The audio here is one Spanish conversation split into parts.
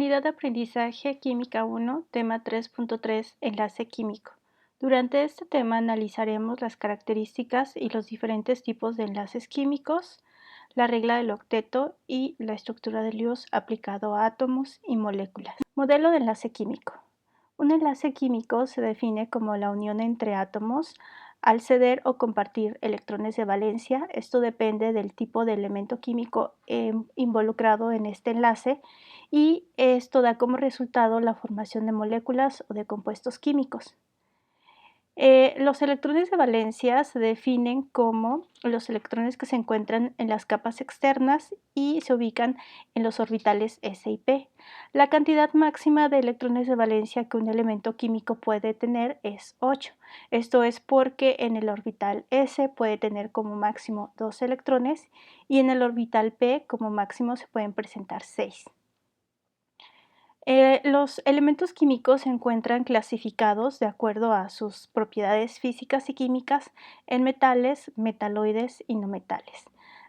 Unidad de Aprendizaje Química 1, tema 3.3, Enlace químico. Durante este tema analizaremos las características y los diferentes tipos de enlaces químicos, la regla del octeto y la estructura del Lewis aplicado a átomos y moléculas. Modelo de enlace químico. Un enlace químico se define como la unión entre átomos al ceder o compartir electrones de valencia. Esto depende del tipo de elemento químico involucrado en este enlace y esto da como resultado la formación de moléculas o de compuestos químicos. Los electrones de valencia se definen como los electrones que se encuentran en las capas externas y se ubican en los orbitales s y p. La cantidad máxima de electrones de valencia que un elemento químico puede tener es 8. Esto es porque en el orbital s puede tener como máximo 2 electrones y en el orbital p como máximo se pueden presentar 6. Los elementos químicos se encuentran clasificados de acuerdo a sus propiedades físicas y químicas en metales, metaloides y no metales.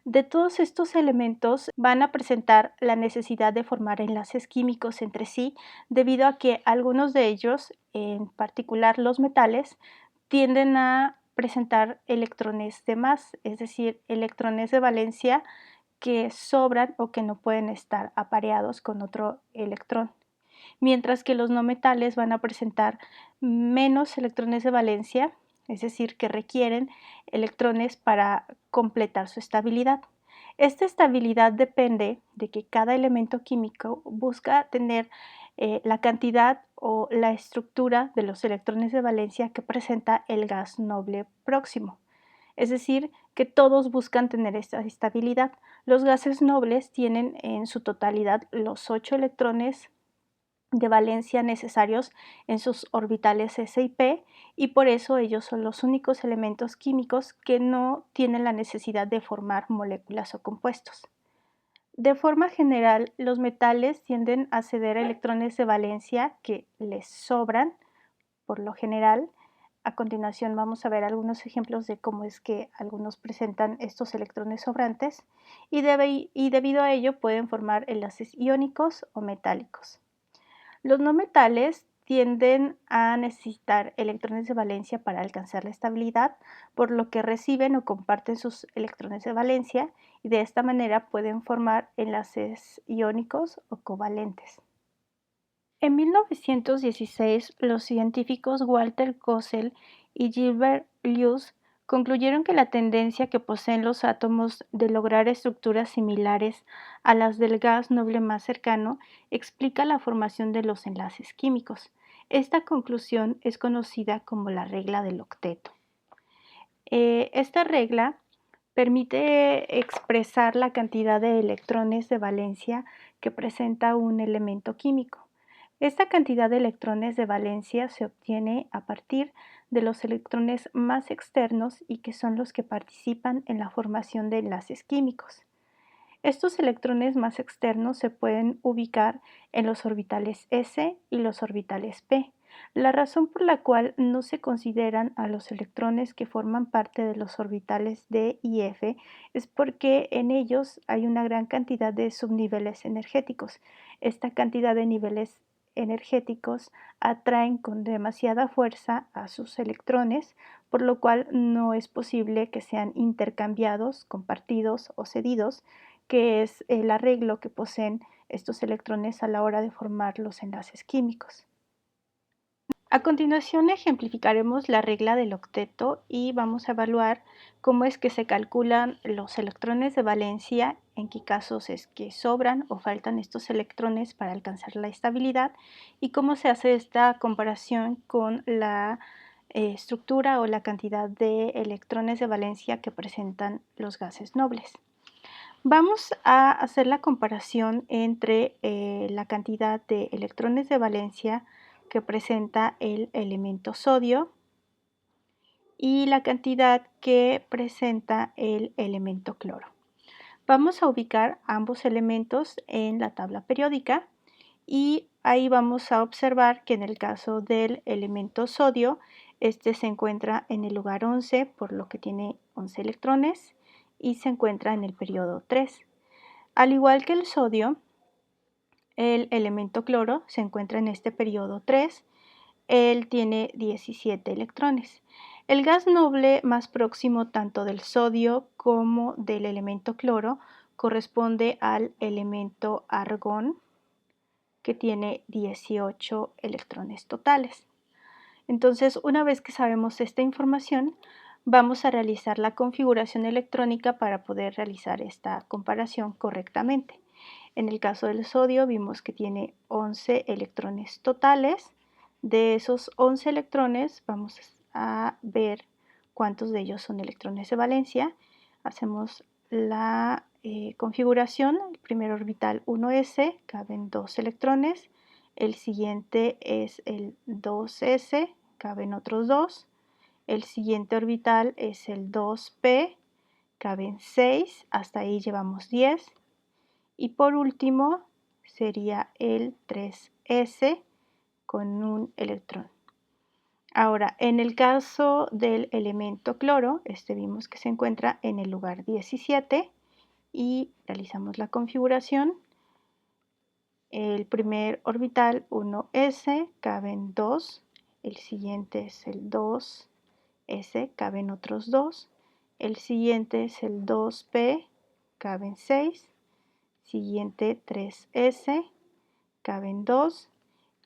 De todos estos elementos van a presentar la necesidad de formar enlaces químicos entre sí debido a que algunos de ellos, en particular los metales, tienden a presentar electrones de más, es decir, electrones de valencia que sobran o que no pueden estar apareados con otro electrón, mientras que los no metales van a presentar menos electrones de valencia, es decir, que requieren electrones para completar su estabilidad. Esta estabilidad depende de que cada elemento químico busca tener la cantidad o la estructura de los electrones de valencia que presenta el gas noble próximo. Es decir, que todos buscan tener esta estabilidad. Los gases nobles tienen en su totalidad los 8 electrones de valencia necesarios en sus orbitales s y p, y por eso ellos son los únicos elementos químicos que no tienen la necesidad de formar moléculas o compuestos. De forma general, los metales tienden a ceder electrones de valencia que les sobran, por lo general. A continuación vamos a ver algunos ejemplos de cómo es que algunos presentan estos electrones sobrantes y debido a ello pueden formar enlaces iónicos o metálicos. Los no metales tienden a necesitar electrones de valencia para alcanzar la estabilidad, por lo que reciben o comparten sus electrones de valencia y de esta manera pueden formar enlaces iónicos o covalentes. En 1916, los científicos Walter Kossel y Gilbert Lewis concluyeron que la tendencia que poseen los átomos de lograr estructuras similares a las del gas noble más cercano explica la formación de los enlaces químicos. Esta conclusión es conocida como la regla del octeto. Esta regla permite expresar la cantidad de electrones de valencia que presenta un elemento químico. Esta cantidad de electrones de valencia se obtiene a partir de los electrones más externos y que son los que participan en la formación de enlaces químicos. Estos electrones más externos se pueden ubicar en los orbitales s y los orbitales p. La razón por la cual no se consideran a los electrones que forman parte de los orbitales d y f es porque en ellos hay una gran cantidad de subniveles energéticos. Esta cantidad de niveles energéticos atraen con demasiada fuerza a sus electrones, por lo cual no es posible que sean intercambiados, compartidos o cedidos, que es el arreglo que poseen estos electrones a la hora de formar los enlaces químicos. A continuación ejemplificaremos la regla del octeto y vamos a evaluar cómo es que se calculan los electrones de valencia, en qué casos es que sobran o faltan estos electrones para alcanzar la estabilidad y cómo se hace esta comparación con la estructura o la cantidad de electrones de valencia que presentan los gases nobles. Vamos a hacer la comparación entre la cantidad de electrones de valencia que presenta el elemento sodio y la cantidad que presenta el elemento cloro. Vamos a ubicar ambos elementos en la tabla periódica y ahí vamos a observar que en el caso del elemento sodio, este se encuentra en el lugar 11, por lo que tiene 11 electrones y se encuentra en el periodo 3. Al igual que el sodio, El elemento cloro se encuentra en este periodo 3. Él tiene 17 electrones. El gas noble más próximo tanto del sodio como del elemento cloro corresponde al elemento argón, que tiene 18 electrones totales. Entonces, una vez que sabemos esta información, vamos a realizar la configuración electrónica para poder realizar esta comparación correctamente. En el caso del sodio vimos que tiene 11 electrones totales. De esos 11 electrones vamos a ver cuántos de ellos son electrones de valencia. Hacemos la configuración. El primer orbital 1s, caben 2 electrones. El siguiente es el 2s, caben otros 2. El siguiente orbital es el 2p, caben 6. Hasta ahí llevamos 10. Y por último sería el 3s con un electrón. Ahora, en el caso del elemento cloro, vimos que se encuentra en el lugar 17 y realizamos la configuración. El primer orbital 1s, caben 2. El siguiente es el 2s, caben otros 2. El siguiente es el 2p, caben 6. Siguiente 3s, caben 2.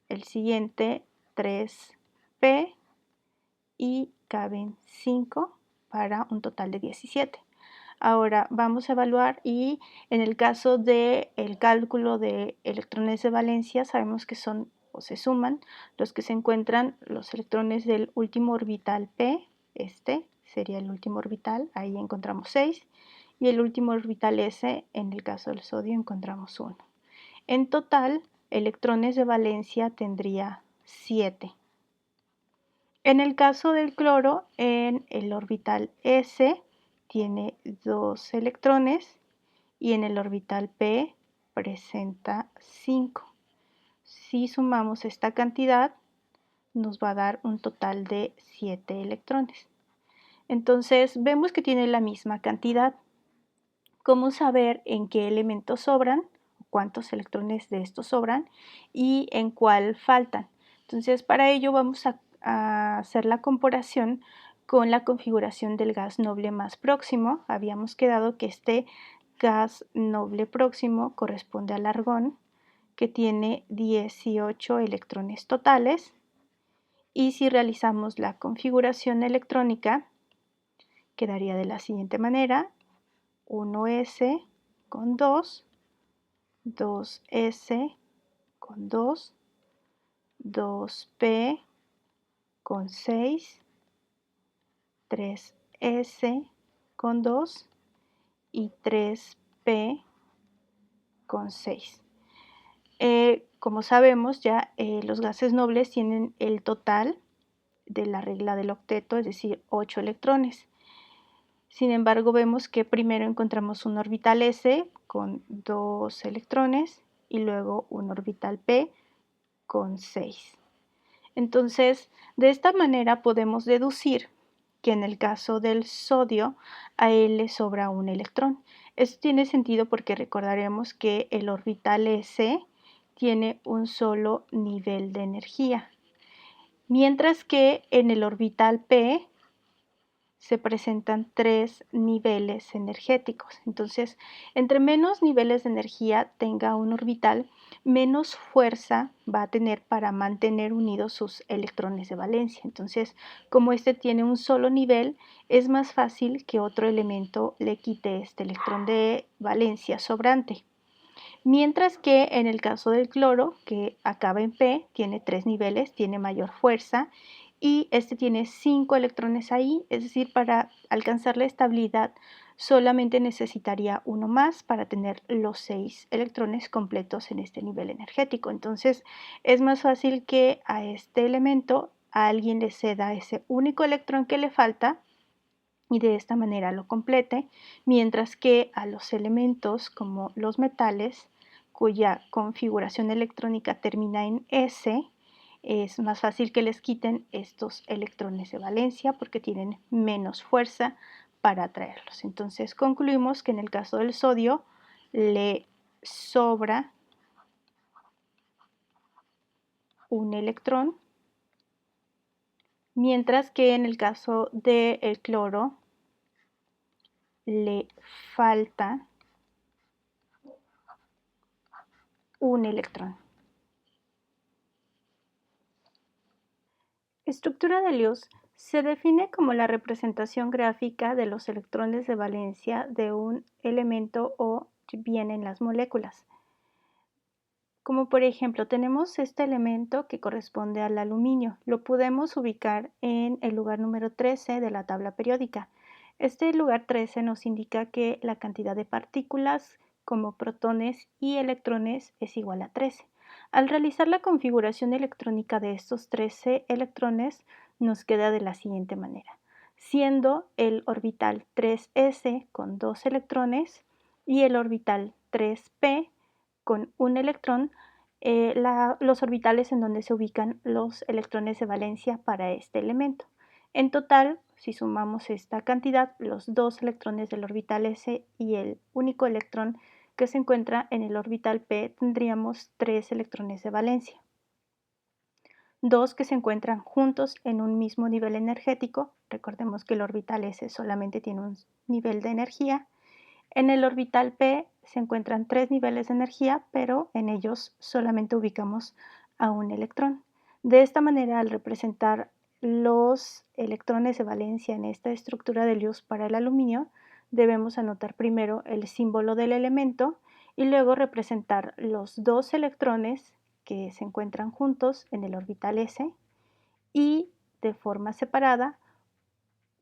El siguiente 3p y caben 5 para un total de 17. Ahora vamos a evaluar y en el caso del cálculo de electrones de valencia sabemos que son o se suman los que se encuentran los electrones del último orbital p, sería el último orbital, ahí encontramos 6, y el último orbital s, en el caso del sodio encontramos 1. En total, electrones de valencia tendría 7. En el caso del cloro, en el orbital s tiene 2 electrones y en el orbital p presenta 5. Si sumamos esta cantidad, nos va a dar un total de 7 electrones. Entonces, vemos que tiene la misma cantidad. ¿Cómo saber en qué elementos sobran, cuántos electrones de estos sobran y en cuál faltan? Entonces, para ello vamos a hacer la comparación con la configuración del gas noble más próximo. Habíamos quedado que este gas noble próximo corresponde al argón, que tiene 18 electrones totales. Y si realizamos la configuración electrónica, quedaría de la siguiente manera: 1s con 2, 2s con 2, 2p con 6, 3s con 2 y 3p con 6. Como sabemos ya, los gases nobles tienen el total de la regla del octeto, es decir, 8 electrones. Sin embargo, vemos que primero encontramos un orbital s con 2 electrones y luego un orbital p con 6. Entonces, de esta manera podemos deducir que en el caso del sodio a él le sobra un electrón. Esto tiene sentido porque recordaremos que el orbital s tiene un solo nivel de energía, mientras que en el orbital p se presentan 3 niveles energéticos. Entonces, entre menos niveles de energía tenga un orbital, menos fuerza va a tener para mantener unidos sus electrones de valencia. Entonces, como este tiene un solo nivel, es más fácil que otro elemento le quite este electrón de valencia sobrante. Mientras que en el caso del cloro, que acaba en P, tiene 3 niveles, tiene mayor fuerza y este tiene 5 electrones ahí, es decir, para alcanzar la estabilidad solamente necesitaría uno más para tener los 6 electrones completos en este nivel energético. Entonces es más fácil que a este elemento a alguien le ceda ese único electrón que le falta y de esta manera lo complete, mientras que a los elementos como los metales, cuya configuración electrónica termina en S, es más fácil que les quiten estos electrones de valencia porque tienen menos fuerza para atraerlos. Entonces concluimos que en el caso del sodio le sobra un electrón, mientras que en el caso del cloro le falta un electrón. Estructura de Lewis se define como la representación gráfica de los electrones de valencia de un elemento o bien en las moléculas. Como por ejemplo, tenemos este elemento que corresponde al aluminio. Lo podemos ubicar en el lugar número 13 de la tabla periódica. Este lugar 13 nos indica que la cantidad de partículas como protones y electrones es igual a 13. Al realizar la configuración electrónica de estos 13 electrones, nos queda de la siguiente manera, siendo el orbital 3s con 2 electrones y el orbital 3p con un electrón, los orbitales en donde se ubican los electrones de valencia para este elemento. En total, si sumamos esta cantidad, los dos electrones del orbital s y el único electrón que se encuentra en el orbital p, tendríamos 3 electrones de valencia. Dos que se encuentran juntos en un mismo nivel energético, recordemos que el orbital s solamente tiene un nivel de energía. En el orbital p se encuentran 3 niveles de energía, pero en ellos solamente ubicamos a un electrón. De esta manera, al representar los electrones de valencia en esta estructura de Lewis para el aluminio, debemos anotar primero el símbolo del elemento y luego representar los dos electrones que se encuentran juntos en el orbital s y de forma separada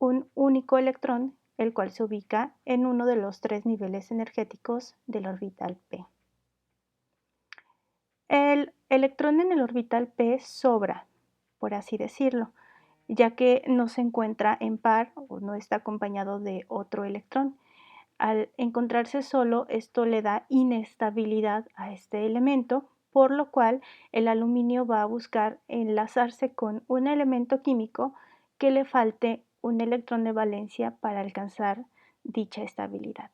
un único electrón, el cual se ubica en uno de los 3 niveles energéticos del orbital p. El electrón en el orbital p sobra, por así decirlo, ya que no se encuentra en par o no está acompañado de otro electrón. Al encontrarse solo, esto le da inestabilidad a este elemento, por lo cual el aluminio va a buscar enlazarse con un elemento químico que le falte un electrón de valencia para alcanzar dicha estabilidad.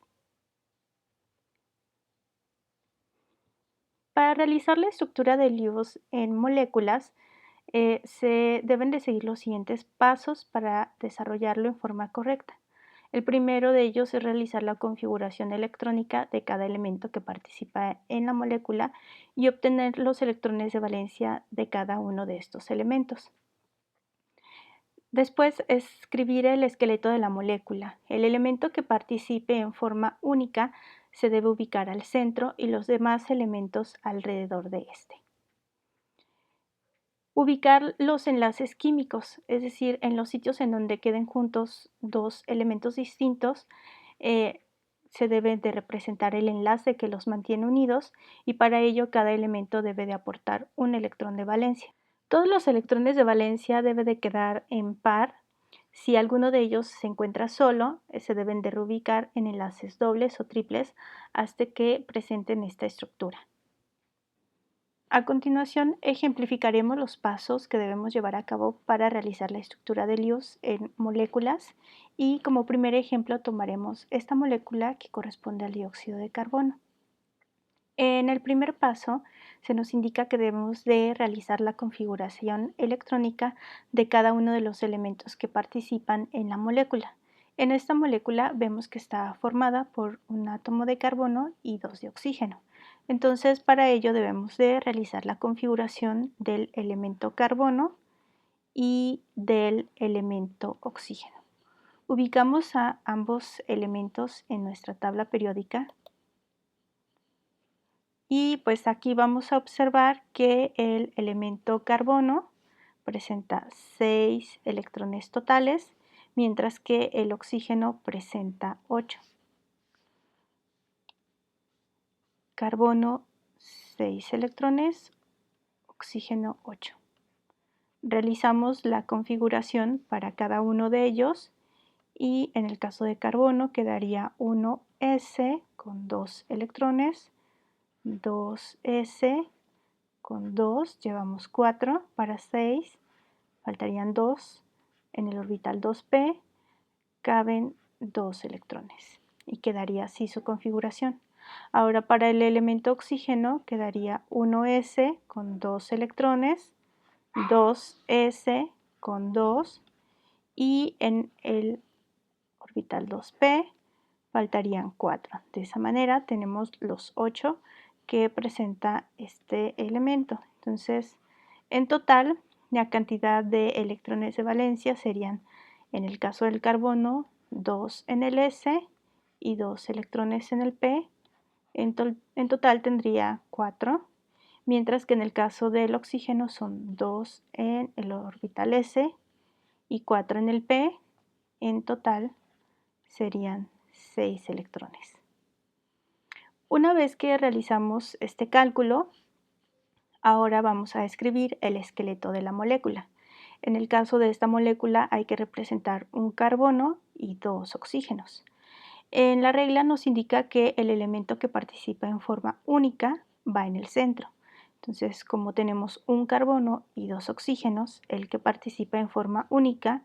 Para realizar la estructura de Lewis en moléculas, se deben de seguir los siguientes pasos para desarrollarlo en forma correcta. El primero de ellos es realizar la configuración electrónica de cada elemento que participa en la molécula y obtener los electrones de valencia de cada uno de estos elementos. Después, escribir el esqueleto de la molécula. El elemento que participe en forma única se debe ubicar al centro y los demás elementos alrededor de este. Ubicar los enlaces químicos, es decir, en los sitios en donde queden juntos dos elementos distintos, se debe de representar el enlace que los mantiene unidos y para ello cada elemento debe de aportar un electrón de valencia. Todos los electrones de valencia deben de quedar en par. Si alguno de ellos se encuentra solo, se deben de reubicar en enlaces dobles o triples hasta que presenten esta estructura. A continuación, ejemplificaremos los pasos que debemos llevar a cabo para realizar la estructura de Lewis en moléculas y como primer ejemplo tomaremos esta molécula que corresponde al dióxido de carbono. En el primer paso se nos indica que debemos de realizar la configuración electrónica de cada uno de los elementos que participan en la molécula. En esta molécula vemos que está formada por un átomo de carbono y 2 de oxígeno. Entonces, para ello debemos de realizar la configuración del elemento carbono y del elemento oxígeno. Ubicamos a ambos elementos en nuestra tabla periódica y pues aquí vamos a observar que el elemento carbono presenta 6 electrones totales, mientras que el oxígeno presenta 8. Carbono 6 electrones, oxígeno 8. Realizamos la configuración para cada uno de ellos y en el caso de carbono quedaría 1s con 2 electrones, 2s con 2, llevamos 4 para 6, faltarían 2, en el orbital 2p caben 2 electrones y quedaría así su configuración. Ahora para el elemento oxígeno quedaría 1s con 2 electrones, 2s con 2 y en el orbital 2p faltarían 4. De esa manera tenemos los 8 que presenta este elemento. Entonces, en total, la cantidad de electrones de valencia serían, en el caso del carbono, 2 en el S y 2 electrones en el P. En total tendría 4, mientras que en el caso del oxígeno son 2 en el orbital S y 4 en el P. En total serían 6 electrones. Una vez que realizamos este cálculo, ahora vamos a escribir el esqueleto de la molécula. En el caso de esta molécula hay que representar un carbono y 2 oxígenos. En la regla nos indica que el elemento que participa en forma única va en el centro. Entonces, como tenemos un carbono y 2 oxígenos, el que participa en forma única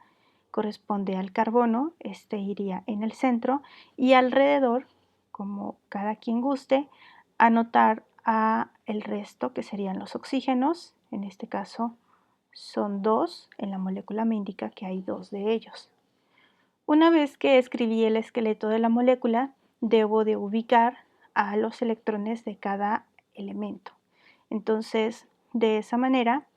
corresponde al carbono, este iría en el centro, y alrededor, como cada quien guste, anotar a el resto, que serían los oxígenos. En este caso son 2, en la molécula me indica que hay 2 de ellos. Una vez que escribí el esqueleto de la molécula, debo de ubicar a los electrones de cada elemento. Entonces, de esa manera,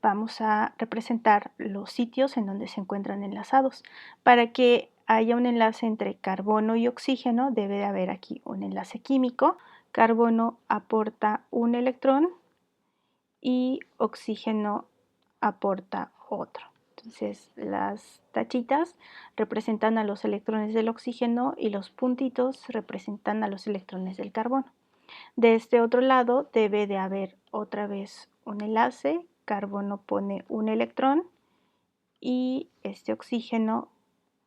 vamos a representar los sitios en donde se encuentran enlazados. Para que haya un enlace entre carbono y oxígeno, debe de haber aquí un enlace químico. Carbono aporta un electrón y oxígeno aporta otro. Entonces, las tachitas representan a los electrones del oxígeno y los puntitos representan a los electrones del carbono. De este otro lado debe de haber otra vez un enlace. Carbono pone un electrón y este oxígeno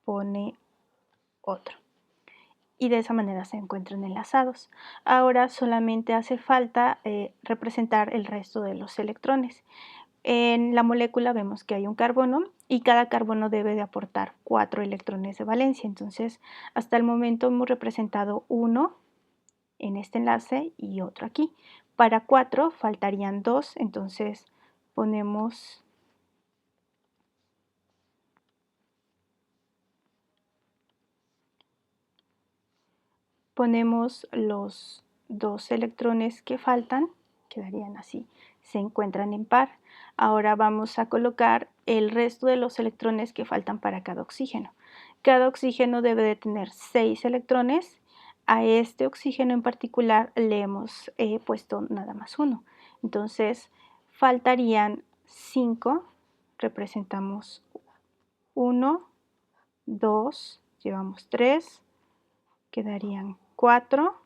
pone otro. Y de esa manera se encuentran enlazados. Ahora solamente hace falta representar el resto de los electrones. En la molécula vemos que hay un carbono y cada carbono debe de aportar 4 electrones de valencia. Entonces, hasta el momento hemos representado uno en este enlace y otro aquí. Para 4 faltarían 2, entonces ponemos los 2 electrones que faltan, quedarían así, se encuentran en par. Ahora vamos a colocar el resto de los electrones que faltan para cada oxígeno. Cada oxígeno debe de tener 6 electrones. A este oxígeno en particular le hemos puesto nada más uno. Entonces faltarían 5, representamos 1, 2, llevamos 3, quedarían 4,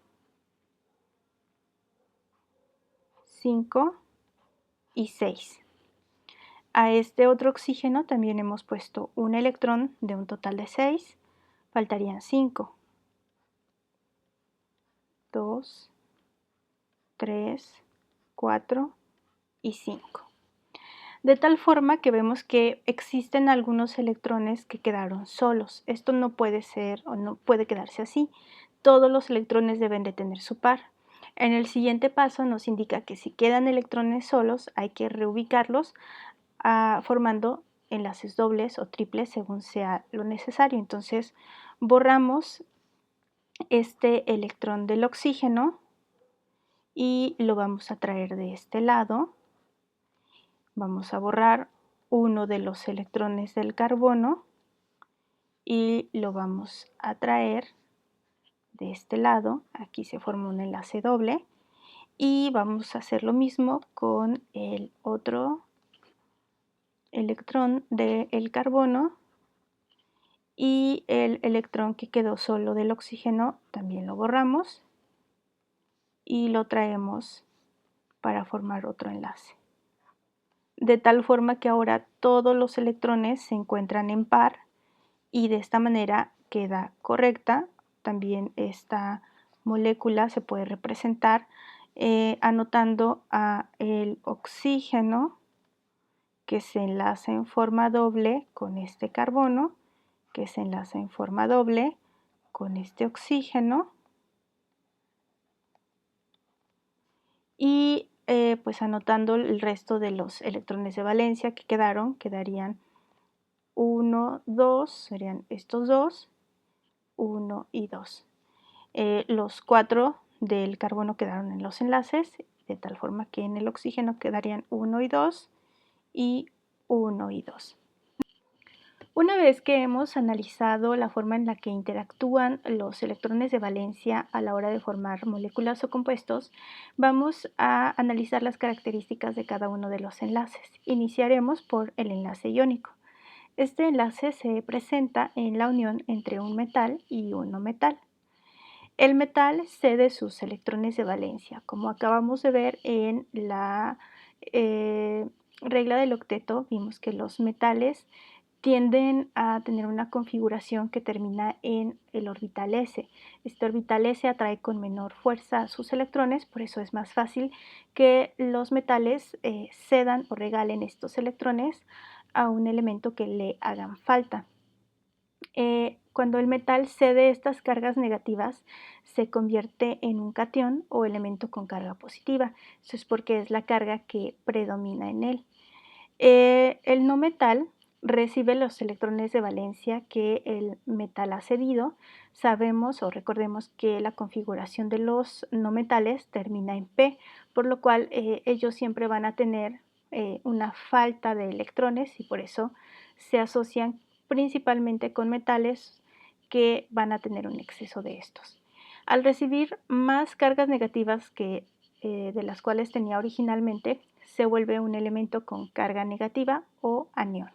5 y 6. A este otro oxígeno también hemos puesto un electrón de un total de 6, faltarían 5, 2, 3, 4 y 5. De tal forma que vemos que existen algunos electrones que quedaron solos. Esto no puede ser o no puede quedarse así. Todos los electrones deben de tener su par. En el siguiente paso nos indica que si quedan electrones solos hay que reubicarlos formando enlaces dobles o triples según sea lo necesario. Entonces borramos este electrón del oxígeno y lo vamos a traer de este lado. Vamos a borrar uno de los electrones del carbono y lo vamos a traer de este lado. Aquí se forma un enlace doble y vamos a hacer lo mismo con el otro electrón del carbono y el electrón que quedó solo del oxígeno también lo borramos y lo traemos para formar otro enlace. De tal forma que ahora todos los electrones se encuentran en par y de esta manera queda correcta. También esta molécula se puede representar anotando a el oxígeno que se enlaza en forma doble con este carbono, que se enlaza en forma doble con este oxígeno y pues anotando el resto de los electrones de valencia que quedarían 1, 2, serían estos dos, 1 y 2. Los 4 del carbono quedaron en los enlaces, de tal forma que en el oxígeno quedarían 1 y 2 y 1 y 2. Una vez que hemos analizado la forma en la que interactúan los electrones de valencia a la hora de formar moléculas o compuestos, vamos a analizar las características de cada uno de los enlaces. Iniciaremos por el enlace iónico. Este enlace se presenta en la unión entre un metal y un no metal. El metal cede sus electrones de valencia, como acabamos de ver en la regla del octeto. Vimos que los metales tienden a tener una configuración que termina en el orbital s. Este orbital s atrae con menor fuerza sus electrones, por eso es más fácil que los metales cedan o regalen estos electrones a un elemento que le hagan falta. Cuando el metal cede estas cargas negativas, se convierte en un catión o elemento con carga positiva. Eso es porque es la carga que predomina en él. El no metal recibe los electrones de valencia que el metal ha cedido. Sabemos o recordemos que la configuración de los no metales termina en P, por lo cual ellos siempre van a tener una falta de electrones y por eso se asocian principalmente con metales que van a tener un exceso de estos. Al recibir más cargas negativas que de las cuales tenía originalmente, se vuelve un elemento con carga negativa o anión.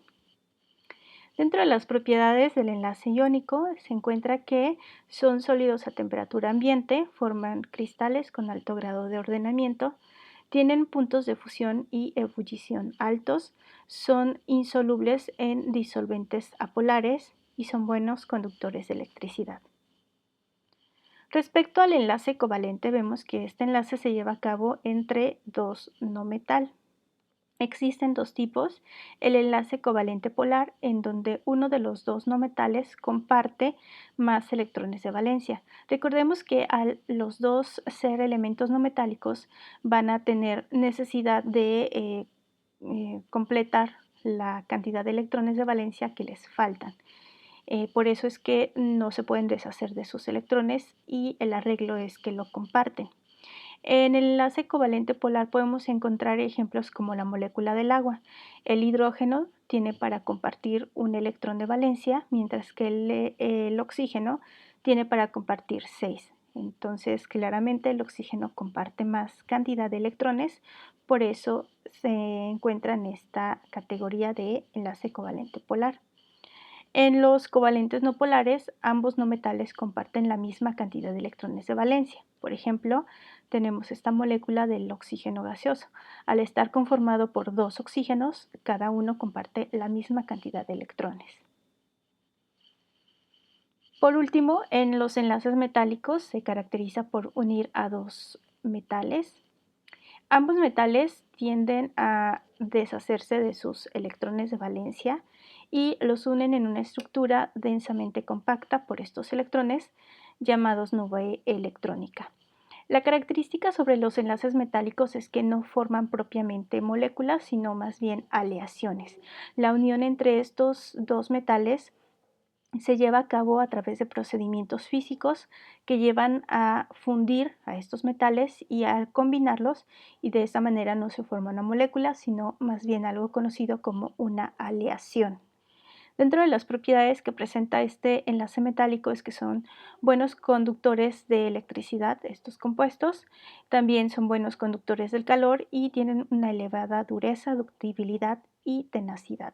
Dentro de las propiedades del enlace iónico se encuentra que son sólidos a temperatura ambiente, forman cristales con alto grado de ordenamiento, tienen puntos de fusión y ebullición altos, son insolubles en disolventes apolares y son buenos conductores de electricidad. Respecto al enlace covalente, vemos que este enlace se lleva a cabo entre dos no metal. Existen dos tipos: el enlace covalente polar, en donde uno de los dos no metales comparte más electrones de valencia. Recordemos que los dos ser elementos no metálicos van a tener necesidad de completar la cantidad de electrones de valencia que les faltan. Por eso es que no se pueden deshacer de sus electrones y el arreglo es que lo comparten. En el enlace covalente polar podemos encontrar ejemplos como la molécula del agua. El hidrógeno tiene para compartir un electrón de valencia, mientras que el oxígeno tiene para compartir 6. Entonces, claramente el oxígeno comparte más cantidad de electrones, por eso se encuentra en esta categoría de enlace covalente polar. En los covalentes no polares, ambos no metales comparten la misma cantidad de electrones de valencia. Por ejemplo, tenemos esta molécula del oxígeno gaseoso. Al estar conformado por dos oxígenos, cada uno comparte la misma cantidad de electrones. Por último, en los enlaces metálicos se caracteriza por unir a dos metales. Ambos metales tienden a deshacerse de sus electrones de valencia y los unen en una estructura densamente compacta por estos electrones llamados nube electrónica. La característica sobre los enlaces metálicos es que no forman propiamente moléculas, sino más bien aleaciones. La unión entre estos dos metales se lleva a cabo a través de procedimientos físicos que llevan a fundir a estos metales y a combinarlos, y de esta manera no se forma una molécula, sino más bien algo conocido como una aleación. Dentro de las propiedades que presenta este enlace metálico es que son buenos conductores de electricidad, estos compuestos, también son buenos conductores del calor y tienen una elevada dureza, ductibilidad y tenacidad.